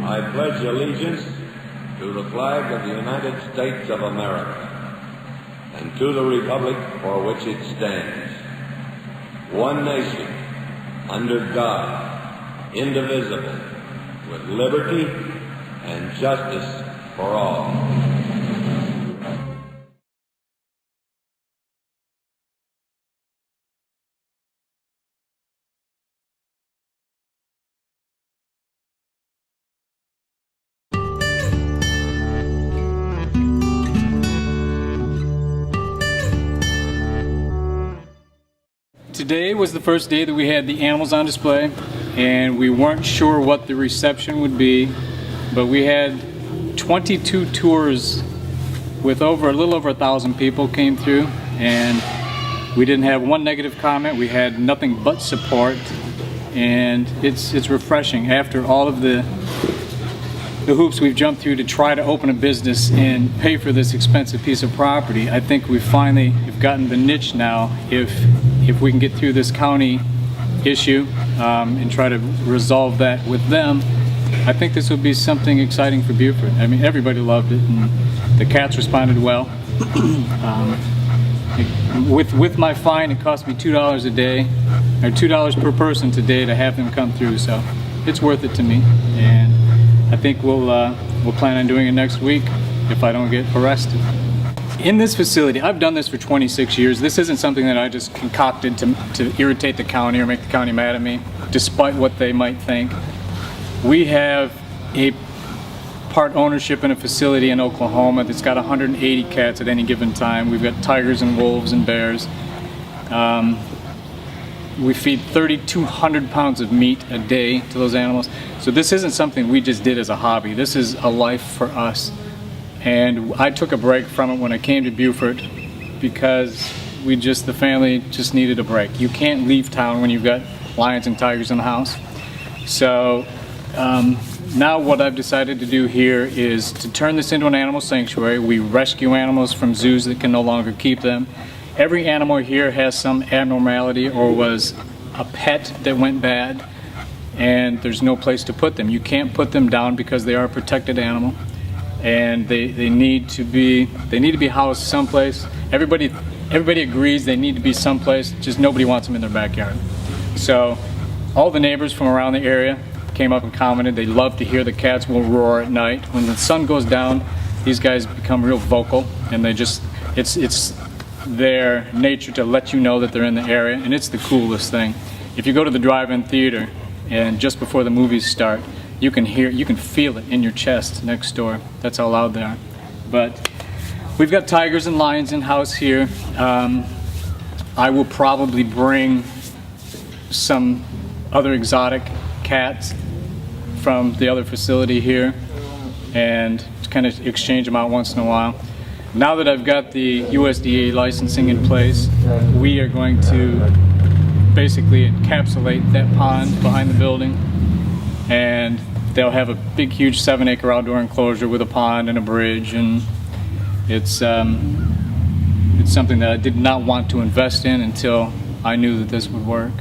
I pledge allegiance to the flag of the United States of America and to the republic for which it stands, one nation, under God, indivisible, with liberty and justice for all. Today was the first day that we had the animals on display, and we weren't sure what the reception would be, but we had 22 tours with a little over 1,000 people came through, and we didn't have one negative comment. We had nothing but support, and it's refreshing after all of the hoops we've jumped through to try to open a business and pay for this expensive piece of property. I think we finally have gotten the niche now. If we can get through this county issue and try to resolve that with them, I think this will be something exciting for Beaufort. I mean, everybody loved it, and the cats responded well. With my fine, it cost me $2 a day, or $2 per person today to have them come through, so it's worth it to me. And I think we'll plan on doing it next week if I don't get arrested. In this facility, I've done this for 26 years. This isn't something that I just concocted to irritate the county or make the county mad at me, despite what they might think. We have a part ownership in a facility in Oklahoma that's got 180 cats at any given time. We've got tigers and wolves and bears. We feed 3,200 pounds of meat a day to those animals. So this isn't something we just did as a hobby. This is a life for us. And I took a break from it when I came to Beaufort because the family just needed a break. You can't leave town when you've got lions and tigers in the house. So now what I've decided to do here is to turn this into an animal sanctuary. We rescue animals from zoos that can no longer keep them. Every animal here has some abnormality or was a pet that went bad, and there's no place to put them. You can't put them down because they are a protected animal, and they need to be housed someplace. Everybody agrees they need to be someplace, just nobody wants them in their backyard. So all the neighbors from around the area came up and commented they love to hear the cats will roar at night. When the sun goes down, these guys become real vocal, and it's their nature to let you know that they're in the area, and it's the coolest thing. If you go to the drive-in theater and just before the movies start, you can feel it in your chest next door. That's how loud they are. But we've got tigers and lions in house here. I will probably bring some other exotic cats from the other facility here and kind of exchange them out once in a while. Now that I've got the USDA licensing in place, we are going to basically encapsulate that pond behind the building, and they'll have a big, huge 7-acre outdoor enclosure with a pond and a bridge, and it's something that I did not want to invest in until I knew that this would work.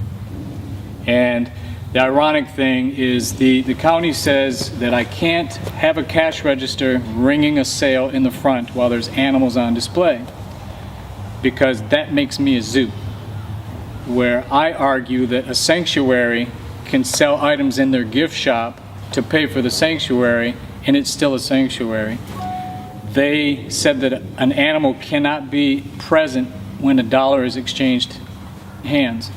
And the ironic thing is the county says that I can't have a cash register ringing a sale in the front while there's animals on display, because that makes me a zoo, where I argue that a sanctuary can sell items in their gift shop to pay for the sanctuary, and it's still a sanctuary. They said that an animal cannot be present when $1 is exchanged hands.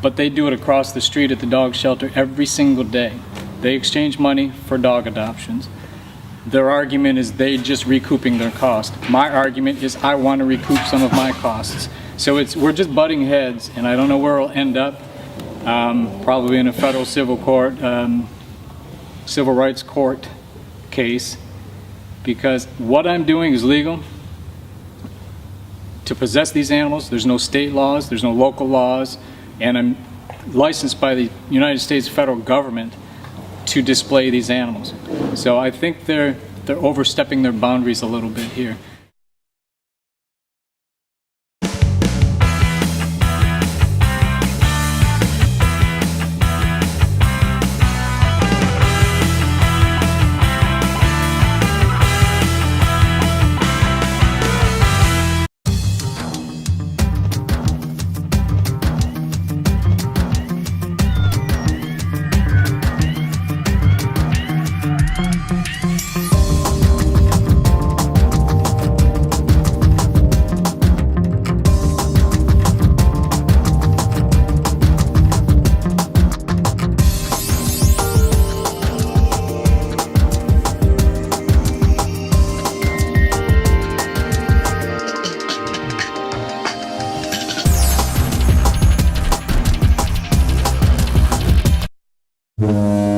But they do it across the street at the dog shelter every single day. They exchange money for dog adoptions. Their argument is they just recouping their cost. My argument is I want to recoup some of my costs. So we're just butting heads, and I don't know where it'll end up. Probably in a federal civil rights court case, because what I'm doing is legal. To possess these animals, there's no state laws, there's no local laws, and I'm licensed by the United States federal government to display these animals. So I think they're overstepping their boundaries a little bit here. you.